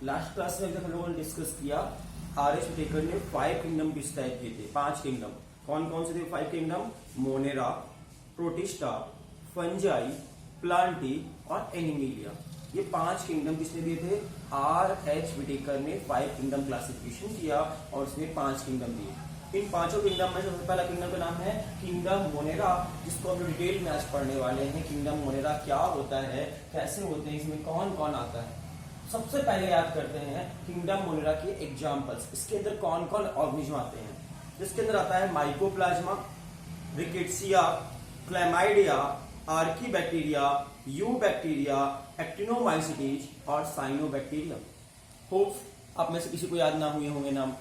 Last class में हम लोगों ने डिस्कस किया आर.एच. व्हिटेकर ने 5 किंगडम डिस्क्राइब किए थे, 5 किंगडम। कौन कौन से थे 5 kingdom? Monera, protista, fungi, Plantae और एनिमेलिया। ये 5 किंगडम किसने दिए थे? आर.एच. व्हिटेकर ने 5 किंगडम क्लासिफिकेशन किया और उसने 5 किंगडम दिए। इन पांचों किंगडम में सबसे पहला किंगडम का नाम है किंगडम मोनेरा, जिसको हम डिटेल में आज पढ़ने वाले हैं। किंगडम मोनेरा क्या होता है, कैसे होते हैं, इसमें कौन कौन आता है। सबसे पहले याद करते हैं किंगडम मोनेरा के एग्जांपल्स। इसके अंदर कौन कौन ऑर्गेनिज्म आते हैं? जिसके अंदर आता है mycoplasma, rickettsia, chlamydia, archaebacteria, eubacteria, actinomycetes और साइनोबैक्टीरिया। होप आप में से किसी को याद ना हुए होंगे नाम।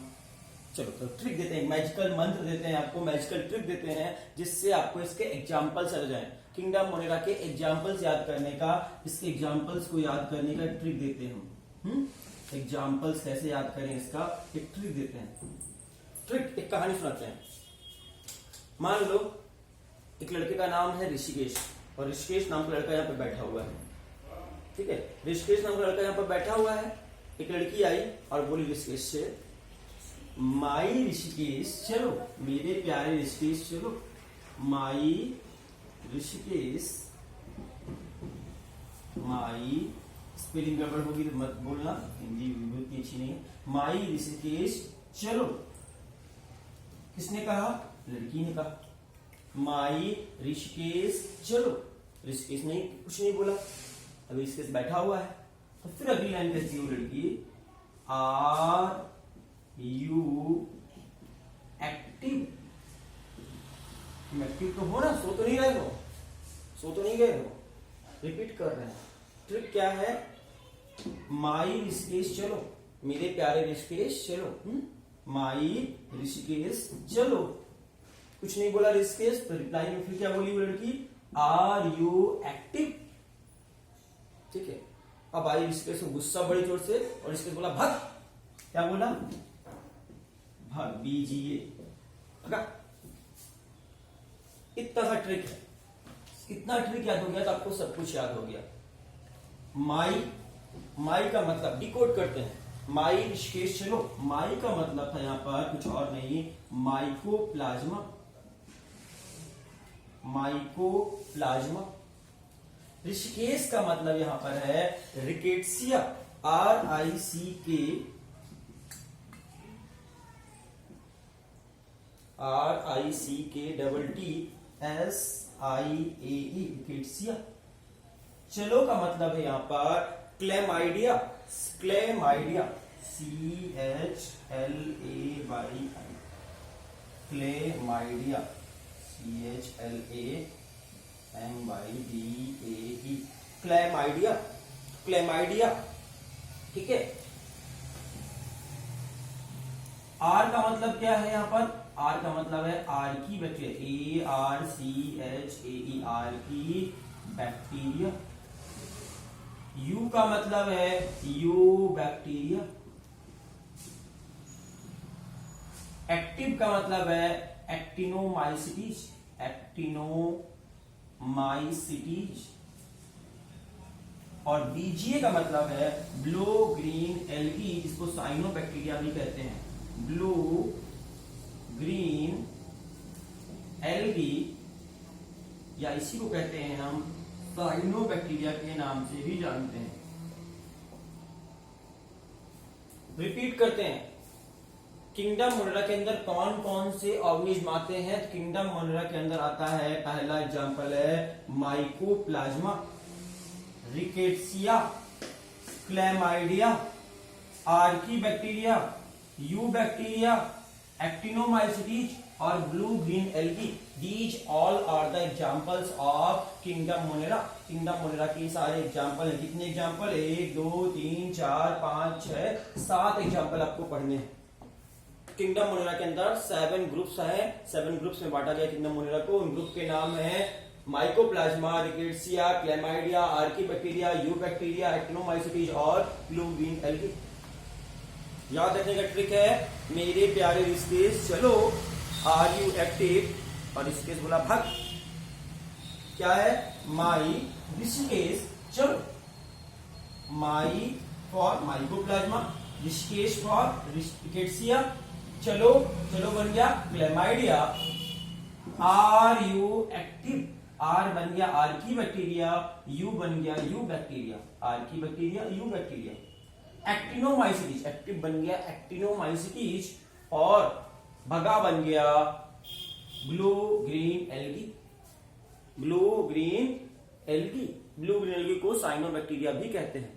चलो तो ट्रिक देते हैं, मैजिकल मंत्र देते हैं आपको, मैजिकल ट्रिक देते हैं जिससे आपको इसके एग्जांपल्स आ जाएं। किंगडम मोनेरा के एग्जांपल्स याद करने का, इसके एग्जांपल्स को याद करने का ट्रिक देते हैं हम। एग्जांपल्स कैसे याद करें इसका एक ट्रिक देते हैं। ट्रिक, एक कहानी सुनाते हैं। मान लो एक लड़के का नाम है ऋषिकेश और ऋषिकेश नाम का लड़का यहाँ पे बैठा हुआ है। ठीक है, ऋषिकेश नाम का लड़का यहाँ पर बैठा हुआ है। एक लड़की आई और बोली ऋषिकेश से, माई ऋषिकेश चलो, मेरे प्यारे ऋषिकेश चलो। माई ऋषिकेश, माई स्पेलिंग गड़बड़ होगी तो मत बोलना, हिंदी बिल्कुल अच्छी नहीं है। माई ऋषिकेश चलो। किसने कहा? लड़की ने कहा। माई ऋषिकेश चलो। ऋषिकेश ने कुछ नहीं बोला, अभी ऋषिकेश बैठा हुआ है। तो फिर अगली लाइन कहती है वो लड़की, आर यू एक्टिव। एक्टिव तो हो ना, सो तो नहीं रहे हो, सो तो नहीं गए हो। रिपीट कर रहे हैं। ट्रिक क्या है? माई ऋषिकेश चलो, मेरे प्यारे ऋषिकेश चलो। माई ऋषिकेश चलो। कुछ नहीं बोला ऋषिकेश, तो रिप्लाई में फिर क्या बोली वो लड़की? Are you active. ठीक है, अब आई ऋषिकेश को गुस्सा बड़ी जोर से और ऋषिकेश बोला भग। क्या बोला? भग, बीजीए, भगा। इतना सा ट्रिक है। इतना ट्रिक याद हो गया तो आपको सब कुछ याद हो गया। माई, माई का मतलब डिकोड करते हैं। माई ऋषिकेश चलो, माई का मतलब था यहां पर कुछ और नहीं, माइकोप्लाज्मा। माइकोप्लाज्मा। ऋषिकेश का मतलब यहां पर है रिकेट्सिया, RICK, RICKTTSIAE, रिकेट्सिया। चलो का मतलब है यहां पर chlamydia, chlamydia, CHLAY, chlamydia, CHLAMYDAE, chlamydia, chlamydia. ठीक है। आर का मतलब क्या है यहां पर? आर का मतलब है Archie bacteria, ARCHAE, Archie bacteria. You का मतलब है यू बैक्टीरिया। एक्टिव का मतलब है एक्टिनोमाइसीटीज, एक्टिनोमाइसीटीज। और बीजीए का मतलब है ब्लू ग्रीन एल्गी, जिसको साइनोबैक्टीरिया भी कहते हैं। ब्लू ग्रीन एल्गी, या इसी को कहते हैं हम साइनोबैक्टीरिया के नाम से भी जानते हैं। रिपीट करते हैं, किंगडम मोनेरा के अंदर कौन कौन से ऑर्गेनिज्म आते हैं? किंगडम मोनेरा के अंदर आता है, पहला एग्जांपल है mycoplasma, rickettsia, chlamydia, archaebacteria, eubacteria, actinomycetes और blue green algae. These all are the examples of kingdom Monera. Kingdom Monera के सारे एग्जांपल हैं। कितने एग्जांपल? 1 2 3 4 5 6 7 एग्जांपल आपको पढ़ने हैं। किंगडम मोनेरा के अंदर 7 ग्रुप्स हैं। 7 ग्रुप्स में बांटा गया किंगडम मोनेरा को। उन ग्रुप के नाम है mycoplasma, rickettsia, chlamydia, archaebacteria, eubacteria, actinomycetes और ब्लू ग्रीन एल्गी। याद रखने का ट्रिक है, मेरे प्यारे ऋषिकेश चलो, आर यू एक्टिव, और ऋषिकेश बोला भग। क्या है? माई ऋषिकेश चलो। My for mycoplasma, Rishikesh for rickettsia, चलो बन गया chlamydia, are you active, are बन गया आर्की बैक्टीरिया, यू बन गया eubacteria, archaebacteria eubacteria, actinomycetes, active बन गया एक्टिनोमाइसिटीज, और भगा बन गया blue green algae, blue green algae, blue green algae को साइनोबैक्टीरिया भी कहते हैं।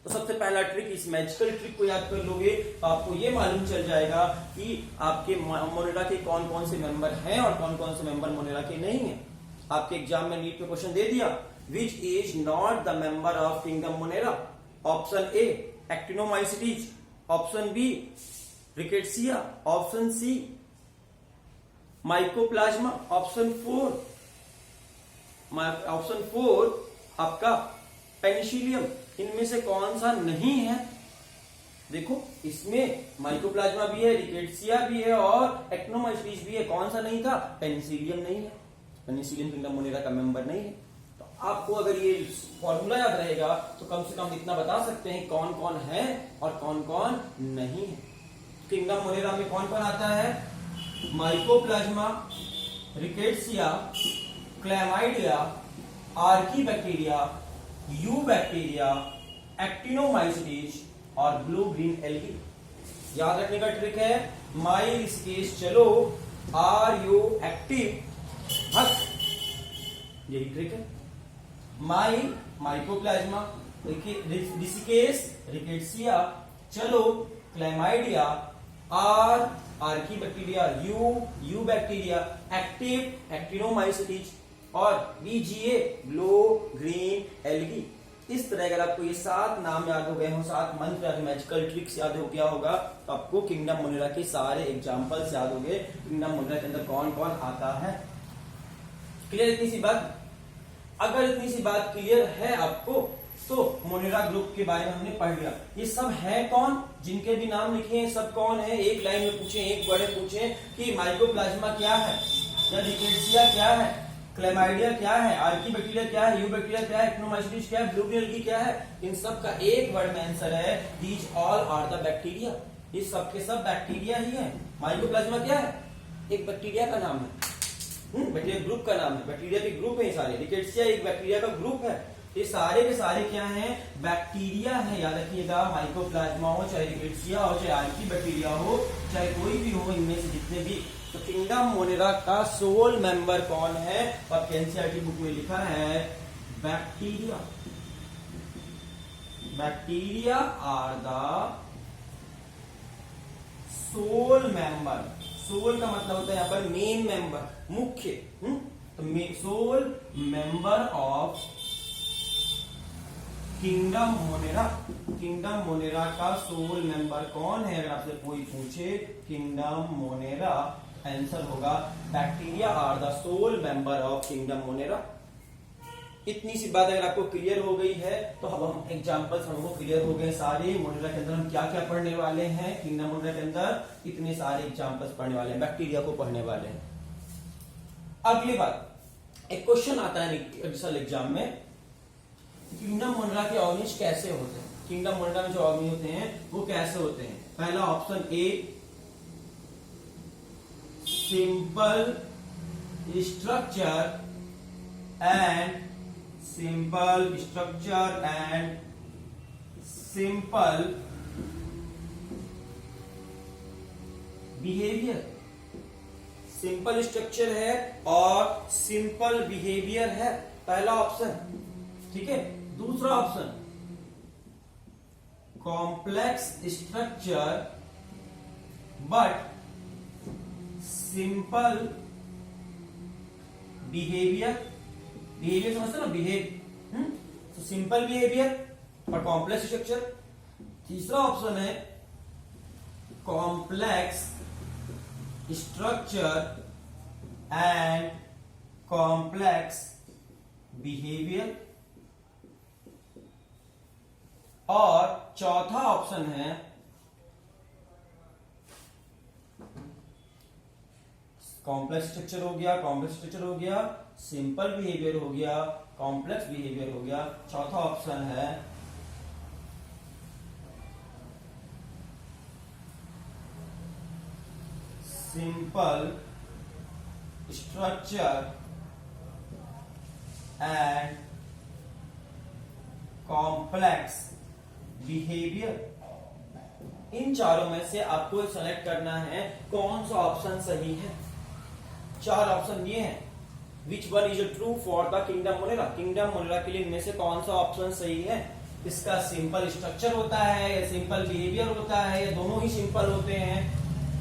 तो सबसे पहला ट्रिक, इस मैजिकल ट्रिक को याद कर लोगे तो आपको ये मालूम चल जाएगा कि आपके मोनेरा के कौन कौन से मेंबर हैं और कौन कौन से मेंबर मोनेरा के नहीं हैं। आपके एग्जाम में नीट में क्वेश्चन दे दिया, which is not the member of kingdom Monera, option A actinomycetes, option B rickettsia, option C mycoplasma, option four आपका पेनिसिलियम। इनमें से कौन सा नहीं है? देखो इसमें माइकोप्लाज्मा भी है, रिकेट्सिया भी है और एक्टिनोमाइसिटीज भी है, कौन सा नहीं था? पेनिसिलियम नहीं है, पेनिसिलियम किंगडम मोनेरा का मेंबर नहीं है। तो आपको अगर ये फॉर्मूला याद रहेगा तो कम से कम इतना बता सकते हैं कौन कौन है और कौन कौन नहीं है। किंगडम मोनेरा में कौन कौन आता है? Mycoplasma, rickettsia, chlamydia, Archie bacteria, eubacteria, actinomycetes और ब्लू ग्रीन एल्गी। याद रखने का ट्रिक है, माई ऋषिकेश चलो, आर यू एक्टिव हक, यही ट्रिक है। माई माइकोप्लाज्मा, ऋषिकेश रिकेट्सिया, चलो chlamydia, are archaebacteria, eubacteria, active actinomycetes और बीजीए ब्लू ग्रीन एल्गी। इस तरह अगर आपको ये 7 नाम याद हो गए हो, 7 मंत्र या मैजिकल ट्रिक्स याद हो गया होगा तो आपको किंगडम मोनेरा के सारे एग्जांपल्स याद हो गए, किंगडम मोनेरा के अंदर कौन कौन आता है। क्लियर इतनी सी बात? अगर इतनी सी बात क्लियर है आपको तो मोनेरा ग्रुप के बारे में हमने पढ़ लिया। ये सब है कौन? जिनके भी नाम लिखे हैं सब कौन है? एक लाइन में पूछे, एक वर्ड में पूछे कि माइकोप्लाज्मा क्या है, या रिकेट्सिया क्या है, क्लेमाइडिया क्या है, आर्की बैक्टीरिया क्या है, यू बैक्टीरिया क्या है, एक्टिनोमाइसिटीज क्या है, ब्लू ग्रीन एल्गी क्या है, इन सब का एक वर्ड में आंसर है, these all are the bacteria. ये सब के सब बैक्टीरिया ही है। माइकोप्लाज्मा क्या है? एक बैक्टीरिया का नाम है, बैक्टीरिया ग्रुप का नाम है, बैक्टीरिया के ग्रुप है ये सारे। रिकेट्सिया एक बैक्टीरिया का ग्रुप है। ये सारे के सारे क्या हैं? बैक्टीरिया है। याद रखिएगा, माइकोप्लाज्मा हो, चाहे रिकेट्सिया हो, चाहे आर्की बैक्टीरिया हो, चाहे कोई भी हो, इनमें से जितने भी। तो किंगडम मोनेरा का सोल मेंबर कौन है? और एनसीईआरटी बुक में लिखा है bacteria. Bacteria are the sole member. Sole का मतलब होता है यहाँ पर मेन मेंबर, मुख्य। तो sole member of kingdom Monera. Kingdom Monera का सोल मेंबर कौन है? अगर आपसे कोई पूछे किंगडम मोनेरा, आंसर होगा bacteria are the sole member of kingdom Monera. इतनी सी बात अगर आपको क्लियर हो गई है तो अब हम एग्जांपल्स हमको क्लियर हो गए सारे। मोनेरा के अंदर हम क्या क्या पढ़ने वाले हैं? किंगडम मोनेरा के अंदर इतने सारे एग्जांपल्स पढ़ने वाले हैं, बैक्टीरिया को पढ़ने वाले हैं। अगली बात, एक क्वेश्चन आता है एग्जाम में, किंगडम मोनेरा के ऑर्गेनिज कैसे होते हैं? किंगडम मोनेरा में जो ऑर्गेनिज होते हैं वो कैसे होते हैं? पहला option A, simple structure and simple behaviour. Simple structure है और सिंपल बिहेवियर है, पहला ऑप्शन। ठीक है। दूसरा option, complex structure but simple behaviour. Behaviour समझते ना, बिहेव, तो सिंपल बिहेवियर और कॉम्प्लेक्स स्ट्रक्चर। तीसरा ऑप्शन है complex structure and complex behaviour. और चौथा ऑप्शन है कॉम्प्लेक्स स्ट्रक्चर हो गया, सिंपल बिहेवियर हो गया, कॉम्प्लेक्स बिहेवियर हो गया। चौथा ऑप्शन है simple structure and complex behaviour. इन चारों में से आपको सेलेक्ट करना है कौन सा ऑप्शन सही है। चार ऑप्शन ये हैं। Which one is true for the kingdom Monera. Kingdom Monera के लिए इनमें से कौन सा ऑप्शन सही है। इसका सिंपल स्ट्रक्चर होता है या सिंपल बिहेवियर होता है या दोनों ही सिंपल होते हैं,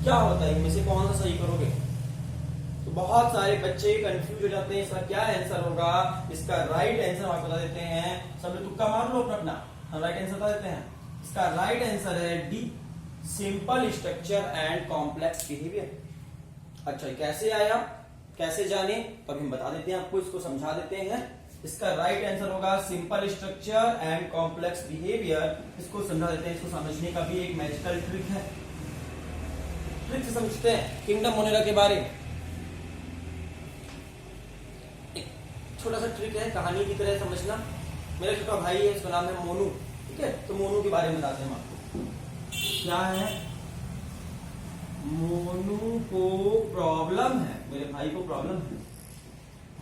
क्या होता है, इनमें से कौन सा सही करोगे। तो बहुत सारे बच्चे कंफ्यूज हो जाते हैं इसका क्या आंसर होगा। इसका राइट आंसर आप बता देते हैं। सब लोग तुक्का मार लो अपना, हम राइट आंसर बता देते हैं। इसका राइट आंसर है D, simple structure and complex behaviour. अच्छा, कैसे आया, कैसे जाने, तो अभी हम बता देते हैं आपको, इसको समझा देते हैं। इसका राइट आंसर होगा simple structure and complex behaviour. इसको समझा देते हैं। इसको समझने का भी एक मैजिकल ट्रिक है। ट्रिक से समझते हैं किंगडम मोनेरा के बारे में। एक छोटा सा ट्रिक है, कहानी की तरह समझना। मेरा छोटा भाई है, इसका नाम है मोनू, ठीक है। तो मोनू के बारे में बताते हैं आपको। क्या है, मोनू को प्रॉब्लम है, मेरे भाई को प्रॉब्लम है,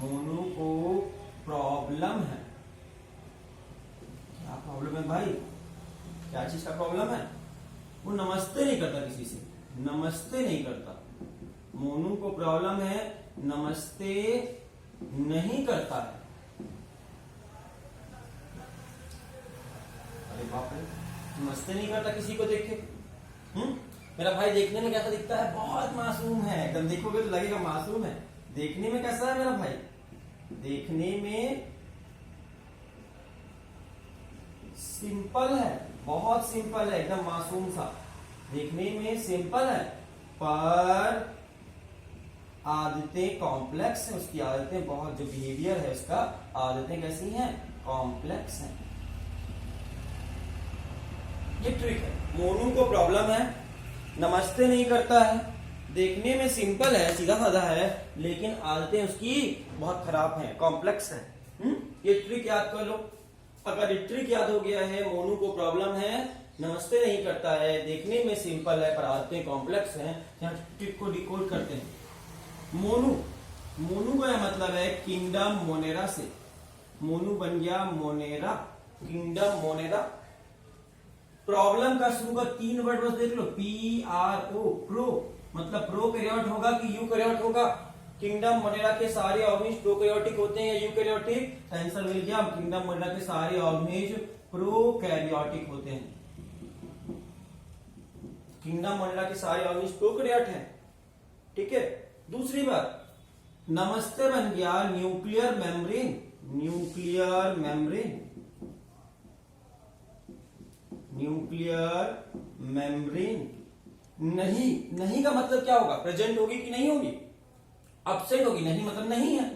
मोनू को प्रॉब्लम है। क्या प्रॉब्लम है भाई, क्या चीज का प्रॉब्लम है। वो नमस्ते नहीं करता किसी से, नमस्ते नहीं करता। मोनू को प्रॉब्लम है, नमस्ते नहीं करता है। अरे बाप रे, नमस्ते नहीं करता किसी को देख के। मेरा भाई देखने में कैसा दिखता है, बहुत मासूम है एकदम। देखोगे तो लगेगा मासूम है। देखने में कैसा है मेरा भाई, देखने में सिंपल है, बहुत सिंपल है, एकदम मासूम सा। देखने में सिंपल है पर आदतें कॉम्प्लेक्स है। उसकी आदतें बहुत, जो बिहेवियर है उसका, आदतें कैसी हैं, कॉम्प्लेक्स हैं। ये ट्रिक है। मोनू को प्रॉब्लम है, नमस्ते नहीं करता है, देखने में सिंपल है, सीधा साधा है, लेकिन आदतें उसकी बहुत खराब हैं, कॉम्प्लेक्स हैं। ये ट्रिक याद कर लो। अगर ये ट्रिक याद हो गया है, मोनू को प्रॉब्लम है, नमस्ते नहीं करता है, देखने में सिंपल है पर आदतें कॉम्प्लेक्स हैं, यहाँ ट्रिक को डिकोड करते हैं। मोनू, मोनू का मतलब है किंगडम मोनेरा से। मोनू बन गया मोनेरा, किंगडम मोनेरा। प्रॉब्लम का शुरू का 3 वर्ड बस देख लो, PRO, प्रो, मतलब प्रोकैरियोट होगा कि यूकैरियोट होगा। किंगडम मोनेरा के सारे ऑर्गेनिज्म प्रोकैरियोटिक होते हैं या यूकैरियोटिक। आंसर मिल गया, किंगडम मोनेरा के सारे ऑर्गेनिज्म प्रोकैरियोटिक होते हैं। किंगडम मोनेरा के सारे ऑर्गेनिज्म प्रोकैरियोट हैं, ठीक है। दूसरी बात, नमस्ते बन गया nuclear membrane, nuclear membrane, nuclear membrane. नहीं, नहीं का मतलब क्या होगा, प्रेजेंट होगी कि नहीं होगी, एब्सेंट होगी। नहीं मतलब नहीं है।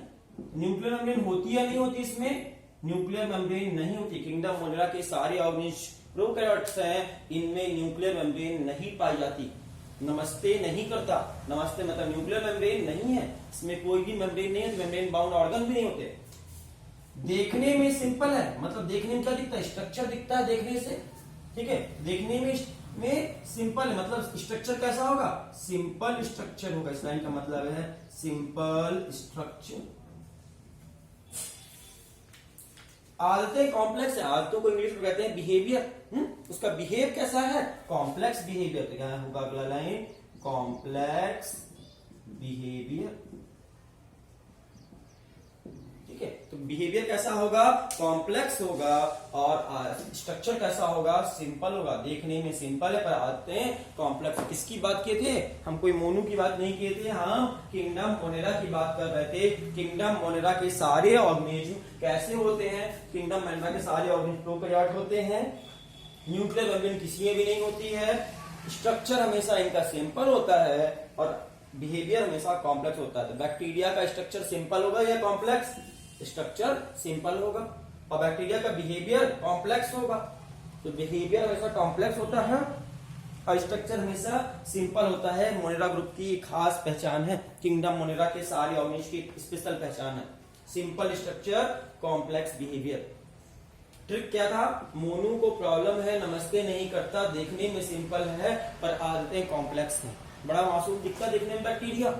न्यूक्लियर मेम्ब्रेन होती या नहीं होती, इसमें न्यूक्लियर मेम्ब्रेन नहीं होती। किंगडम मोनेरा के सारे ऑर्गेनिज्म प्रोकैरियोट्स हैं, इनमें न्यूक्लियर मेम्ब्रेन नहीं पाई जाती। नमस्ते नहीं करता, नमस्ते मतलब न्यूक्लियर मेम्ब्रेन नहीं है, इसमें कोई भी मेम्ब्रेन नहीं है, मेम्ब्रेन बाउंड ऑर्गन भी नहीं होते। देखने में सिंपल है, मतलब देखने में क्या दिखता है, स्ट्रक्चर दिखता है देखने से, ठीक है। देखने में सिंपल है, मतलब स्ट्रक्चर कैसा होगा, सिंपल स्ट्रक्चर होगा। इस लाइन का मतलब है सिंपल स्ट्रक्चर। आदतें कॉम्प्लेक्स है, आदतों को इंग्लिश में कहते हैं बिहेवियर। उसका बिहेव कैसा है, कॉम्प्लेक्स बिहेवियर। तो क्या होगा अगला लाइन, कॉम्प्लेक्स बिहेवियर, ठीक है। तो बिहेवियर कैसा होगा, कॉम्प्लेक्स होगा, और स्ट्रक्चर कैसा होगा, सिंपल होगा। देखने में सिंपल है पर आदतें कॉम्प्लेक्स। किसकी बात किए थे हम, कोई मोनू की बात नहीं किए थे, हम किंगडम मोनेरा की बात कर रहे थे। किंगडम मोनेरा के सारे ऑर्गेनिज्म कैसे होते हैं, किंगडम मोनेरा के सारे ऑर्गेनिज्म प्रोकैरियोट होते हैं, न्यूक्लियर मेम्ब्रेन किसी में भी नहीं होती है, स्ट्रक्चर हमेशा इनका सिंपल होता है और बिहेवियर हमेशा कॉम्प्लेक्स होता है। तो बैक्टीरिया का स्ट्रक्चर सिंपल होगा या कॉम्प्लेक्स, स्ट्रक्चर सिंपल होगा, और बैक्टीरिया का बिहेवियर कॉम्प्लेक्स होगा। तो बिहेवियर हमेशा कॉम्प्लेक्स होता है और स्ट्रक्चर हमेशा सिंपल होता है। मोनेरा ग्रुप की खास पहचान है, किंगडम मोनेरा के सारे ऑर्गेनिज्म की स्पेशल पहचान है, simple structure, complex behaviour. Trick क्या था, मोनू को प्रॉब्लम है, नमस्ते नहीं करता, देखने में सिंपल है पर आदतें कॉम्प्लेक्स हैं। बड़ा मासूम दिखता देखने में बैक्टीरिया,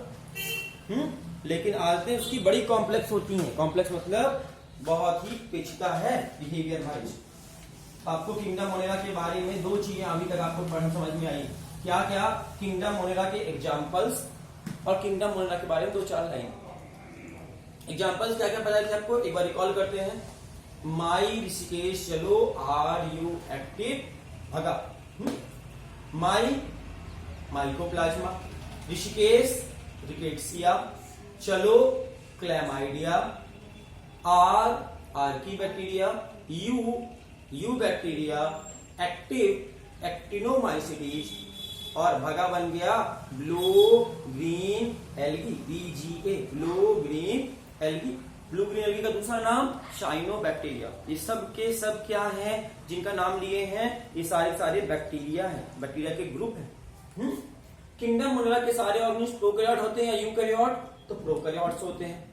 लेकिन आदतें उसकी बड़ी कॉम्प्लेक्स होती हैं। कॉम्प्लेक्स मतलब बहुत ही पेचीदा है बिहेवियर वाइज। आपको किंगडम मोनेरा के बारे में दो चीजें अभी तक आपको पढ़ने समझ में आई। क्या क्या? किंगडम मोनेरा के एग्जाम्पल्स और किंगडम मोनेरा के बारे में 2-4 लाइन। एग्जाम्पल्स क्या क्या पता है आपको, एक बार रिकॉल करते हैं। माई ऋषिकेश चलो, आर यू एक्टिव, भगा। माई माइकोप्लाज्मा, ऋषिकेश रिकेट्सिया, चलो chlamydia, are archaebacteria, eubacteria, active actinomycetes, और भगा बन गया blue green algae, BGA, blue green algae. Blue green algae का दूसरा नाम साइनोबैक्टीरिया। ये सब के सब क्या है जिनका नाम लिए हैं? ये सारे बैक्टीरिया हैं, बैक्टीरिया के ग्रुप हैं। किंगडम मोनेरा के सारे ऑर्गेनिज्म प्रोकैरियोट होते हैं या यूकैरियोट? तो प्रोकैरियोट्स होते हैं।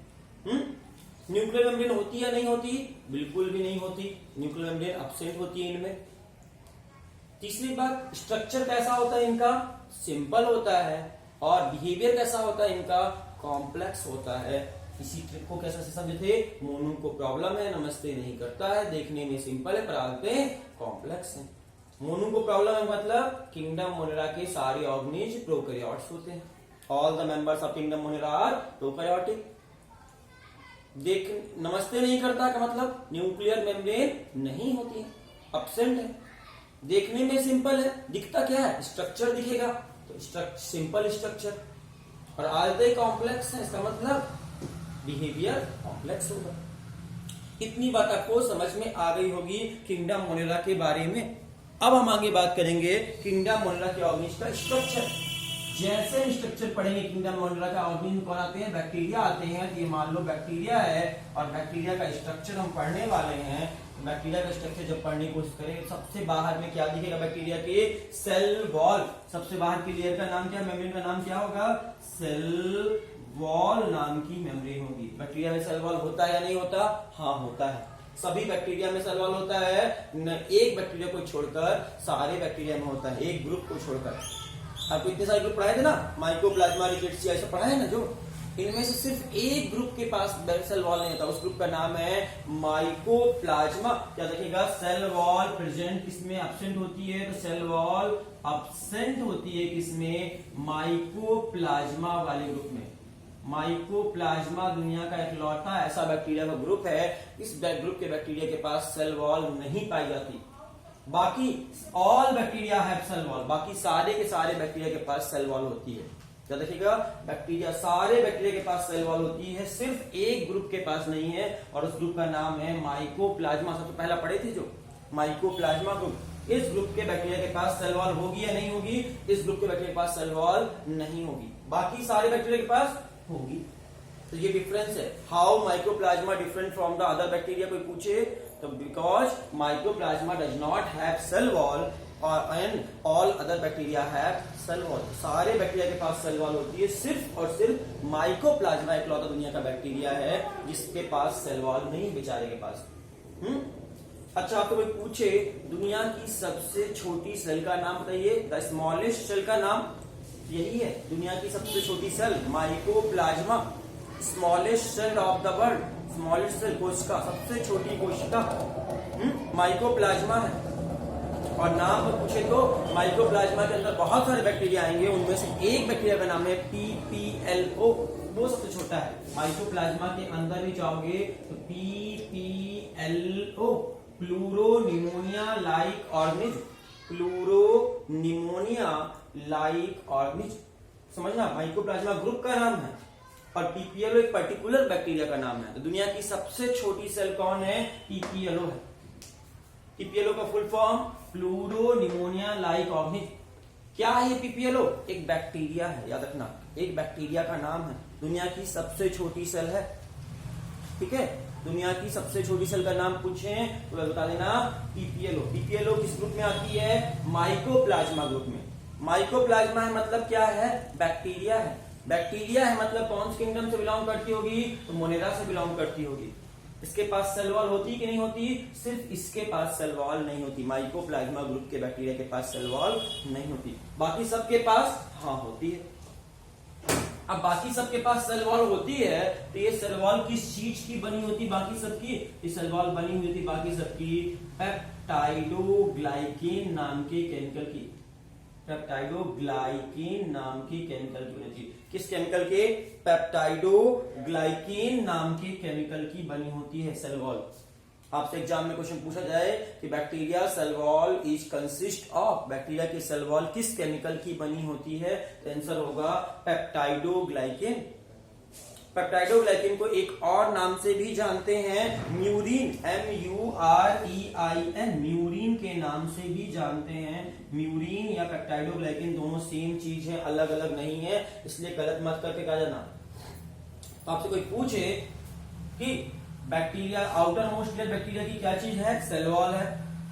न्यूक्लियर मेम्ब्रेन होती या नहीं होती? बिल्कुल भी नहीं होती, न्यूक्लियर मेम्ब्रेन एब्सेंट होती है इनमें। तीसरी बात, स्ट्रक्चर कैसा होता है इनका? सिंपल होता है। और बिहेवियर कैसा होता है इनका? कॉम्प्लेक्स होता है। इसी ट्रिक को कैसे समझे थे? मोनू को प्रॉब्लम है, नमस्ते नहीं करता है, देखने में सिंपल है पर आदतें कॉम्प्लेक्स हैं। मोनू को प्रॉब्लम है मतलब किंगडम मोनेरा के सारे ऑर्गेनिज्म प्रोकैरियोट्स होते हैं। All the members of kingdom Monera are prokaryotic. देख नमस्ते नहीं करता का मतलब न्यूक्लियर मेम्ब्रेन नहीं होती है, एब्सेंट है। देखने में सिंपल है, दिखता क्या है? स्ट्रक्चर दिखेगा, तो सिंपल स्ट्रक्चर। और आदतें कॉम्प्लेक्स है, इसका मतलब बिहेवियर कॉम्प्लेक्स होगा। इतनी बात आपको समझ में आ गई होगी किंगडम मोनेरा के बारे में। अब हम आगे बात करेंगे किंगडम मोनेरा के ऑर्गेनिज्म का स्ट्रक्चर। जैसे हम स्ट्रक्चर पढ़ेंगे किंगडम मोनेरा का ऑर्गेनिज्म कौन आते हैं? बैक्टीरिया आते हैं। ये मान लो बैक्टीरिया है और बैक्टीरिया का स्ट्रक्चर हम पढ़ने वाले हैं। बैक्टीरिया का स्ट्रक्चर जब पढ़ने की कोशिश करें, सबसे बाहर में क्या दिखेगा? बैक्टीरिया के सेल वॉल। सबसे बाहर की लेयर का नाम क्या? मेम्ब्रेन का नाम क्या होगा? सेल वॉल नाम की मेम्ब्रेन होगी। बैक्टीरिया में सेल वॉल होता है या नहीं होता? हाँ होता है। सभी बैक्टीरिया में सेल वॉल होता है, एक बैक्टीरिया को छोड़कर सारे बैक्टीरिया में होता है, एक ग्रुप को छोड़कर। आपको इतने सारे ग्रुप पढ़ाए थे ना, माइकोप्लाज्मा, रिकेट्सिया, ऐसा पढ़ा है ना जो। इनमें से सिर्फ एक ग्रुप के पास सेल वॉल नहीं होता, उस ग्रुप का नाम है माइकोप्लाज्मा। क्या देखिएगा? सेल वॉल प्रेजेंट किसमें? एब्सेंट होती है, तो सेल वॉल एब्सेंट होती है किसमें? माइकोप्लाज्मा वाले ग्रुप में। माइकोप्लाज्मा दुनिया का इकलौता ऐसा बैक्टीरिया का ग्रुप है, इस ग्रुप के बैक्टीरिया के पास सेल वॉल नहीं पाई जाती। बाकी all bacteria have cell wall, बाकी सारे के सारे बैक्टीरिया के पास सेल वॉल होती है। क्या देखिएगा? बैक्टीरिया, सारे बैक्टीरिया के पास सेल वॉल होती है, सिर्फ एक ग्रुप के पास नहीं है और उस ग्रुप का नाम है माइकोप्लाज्मा। सबसे पहला पढ़े थे जो माइकोप्लाज्मा ग्रुप। इस ग्रुप के बैक्टीरिया के पास सेल वॉल होगी या नहीं होगी? इस ग्रुप के बैक्टीरिया के पास सेल वॉल नहीं होगी, बाकी सारे बैक्टीरिया के पास होगी। तो ये डिफरेंस है। How mycoplasma different from the other bacteria कोई पूछे तो because mycoplasma does not have cell wall और and all other bacteria have cell wall. सारे बैक्टीरिया के पास सेल वॉल होती है, सिर्फ और सिर्फ माइकोप्लाज्मा इकलौता दुनिया का बैक्टीरिया है जिसके पास सेल वॉल नहीं, बेचारे के पास। अच्छा, आपको कोई पूछे दुनिया की सबसे छोटी सेल का नाम बताइए, द स्मॉलेस्ट सेल का नाम यही है। दुनिया की सबसे छोटी cell mycoplasma, smallest cell of the world, smallest cell कोशिका, सबसे छोटी कोशिका माइकोप्लाज्मा है। और नाम पूछे तो माइकोप्लाज्मा के अंदर बहुत सारे बैक्टीरिया आएंगे, उनमें से एक बैक्टीरिया का नाम है PPLO, वो सबसे छोटा है। माइकोप्लाज्मा के अंदर भी जाओगे तो PPLO, pleuropneumonia like organism, pleuropneumonia like organism, समझना। माइकोप्लाज्मा ग्रुप का नाम है और PPLO एक पर्टिकुलर बैक्टीरिया का नाम है। तो दुनिया की सबसे छोटी सेल कौन है? PPLO है। PPLO का full form pleuropneumonia like organism. क्या है ये PPLO? एक बैक्टीरिया है, याद रखना, एक बैक्टीरिया का नाम है। दुनिया की सबसे छोटी सेल है, ठीक है। दुनिया की सबसे छोटी सेल का नाम पूछें तो बता देना PPLO। PPLO किस ग्रुप में आती है? माइकोप्लाज्मा ग्रुप में। माइकोप्लाज्मा है मतलब क्या है? बैक्टीरिया है। बैक्टीरिया है मतलब कौन से किंगडम से बिलोंग करती होगी? तो मोनेरा से बिलोंग करती होगी। इसके पास सेल वॉल होती कि नहीं होती? सिर्फ इसके पास सेल वॉल नहीं होती, माइकोप्लाज्मा ग्रुप के बैक्टीरिया के पास सेल वॉल नहीं होती, बाकी सबके पास हाँ होती है। अब बाकी सबके पास सेल वॉल होती है तो ये सेल वॉल किस चीज की बनी होती? बाकी सबकी ये सेल वॉल बनी हुई थी बाकी सबकी पेप्टाइडोग्लाइकेन नाम के केमिकल की, पेप्टाइडोग्लाइकेन नाम की केमिकल की बनी थी। किस केमिकल के? पेप्टाइडोग्लाइकेन नाम के केमिकल की बनी होती है सेल वॉल। आपसे एग्जाम में क्वेश्चन पूछा जाए कि bacteria cell wall is consist of, bacteria की सेल वॉल किस केमिकल की बनी होती है? तो आंसर होगा पेप्टाइडोग्लाइकेन। पेप्टाइडोग्लाइकेन को एक और नाम से भी जानते हैं, म्यूरिन, MUREIN, म्यूरिन के नाम से भी जानते हैं। म्यूरिन या पेप्टाइडोग्लाइकेन दोनों सेम चीज है, अलग अलग नहीं है, इसलिए गलत मत करके कहा जाना। तो आपसे कोई पूछे कि bacteria, outer most layer bacteria की क्या चीज है? सेल वॉल है।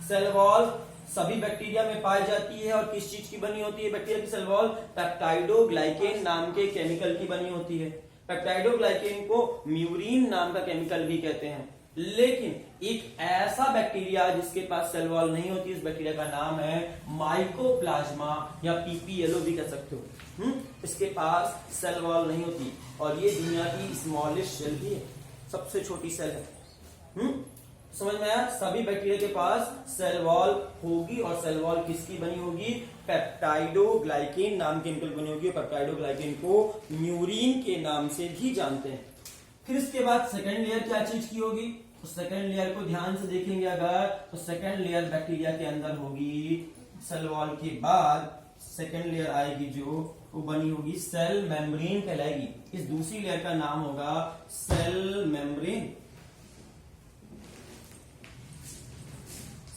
सेल वॉल सभी बैक्टीरिया में पाई जाती है और किस चीज की बनी होती है? बैक्टीरिया की सेल वॉल पेप्टाइडोग्लाइकेन नाम के केमिकल की बनी होती है। पेप्टाइडोग्लाइकेन को म्यूरिन नाम का केमिकल भी कहते हैं। लेकिन एक ऐसा बैक्टीरिया जिसके पास सेल वॉल नहीं होती, इस बैक्टीरिया का नाम है माइकोप्लाज्मा या PPLO भी कह सकते हो। इसके पास सेल वॉल नहीं होती और ये दुनिया की स्मॉलेस्ट सेल भी है, सबसे छोटी सेल है। समझ में आया? सभी बैक्टीरिया के पास सेल वॉल होगी और सेल वॉल किसकी बनी होगी? पेप्टाइडोग्लाइकेन नाम के केमिकल बनी होगी। पेप्टाइडोग्लाइकेन को म्यूरिन के नाम से भी जानते हैं। फिर इसके बाद सेकेंड लेयर क्या चीज की होगी? तो सेकेंड लेयर को ध्यान से देखेंगे अगर, तो सेकेंड लेयर बैक्टीरिया के अंदर होगी। सेल वॉल के बाद सेकेंड लेयर आएगी जो वो बनी होगी सेल मेम्ब्रेन कहलाएगी। इस दूसरी लेयर का नाम होगा सेल मेम्ब्रेन।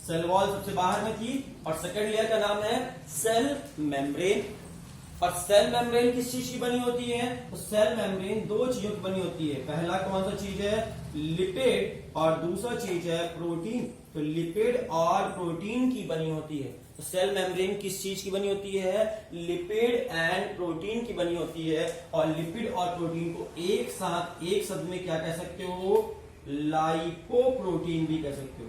सेल वॉल सबसे बाहर में थी और सेकेंड लेयर का नाम है सेल मेम्ब्रेन। और सेल मेम्ब्रेन किस चीज की बनी होती है? तो सेल मेम्ब्रेन दो चीजों की बनी होती है। पहला कौन सा चीज है? लिपिड, और दूसरा चीज है प्रोटीन। तो लिपिड और प्रोटीन की बनी होती है। तो सेल मेम्ब्रेन किस चीज की बनी होती है? लिपिड एंड प्रोटीन की बनी होती है। और लिपिड और प्रोटीन को एक साथ एक शब्द में क्या कह सकते हो? लाइपोप्रोटीन भी कह सकते हो।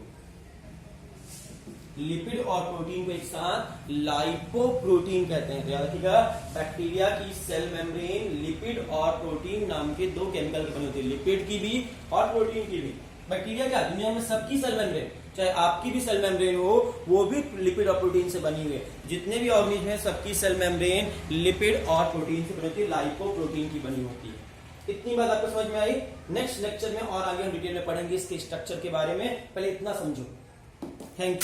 लिपिड और प्रोटीन को एक साथ लाइपोप्रोटीन कहते हैं। याद रखिएगा, बैक्टीरिया की सेल मेम्ब्रेन लिपिड और प्रोटीन नाम के दो केमिकल की बनी होती है, लिपिड की भी और प्रोटीन की भी। बैक्टीरिया क्या दुनिया में सबकी सेल मेम्ब्रेन, चाहे आपकी भी सेल मेम्ब्रेन हो, वो भी लिपिड और प्रोटीन से बनी हुई है। जितने भी ऑर्गेनिज्म हैं सबकी सेल मेम्ब्रेन लिपिड और प्रोटीन से बनी होती है, लाइपोप्रोटीन की बनी होती है। इतनी बात आपको समझ में आई? नेक्स्ट लेक्चर में और आगे हम डिटेल में पढ़ेंगे इसके स्ट्रक्चर के बारे में, पहले इतना समझो। Thank you.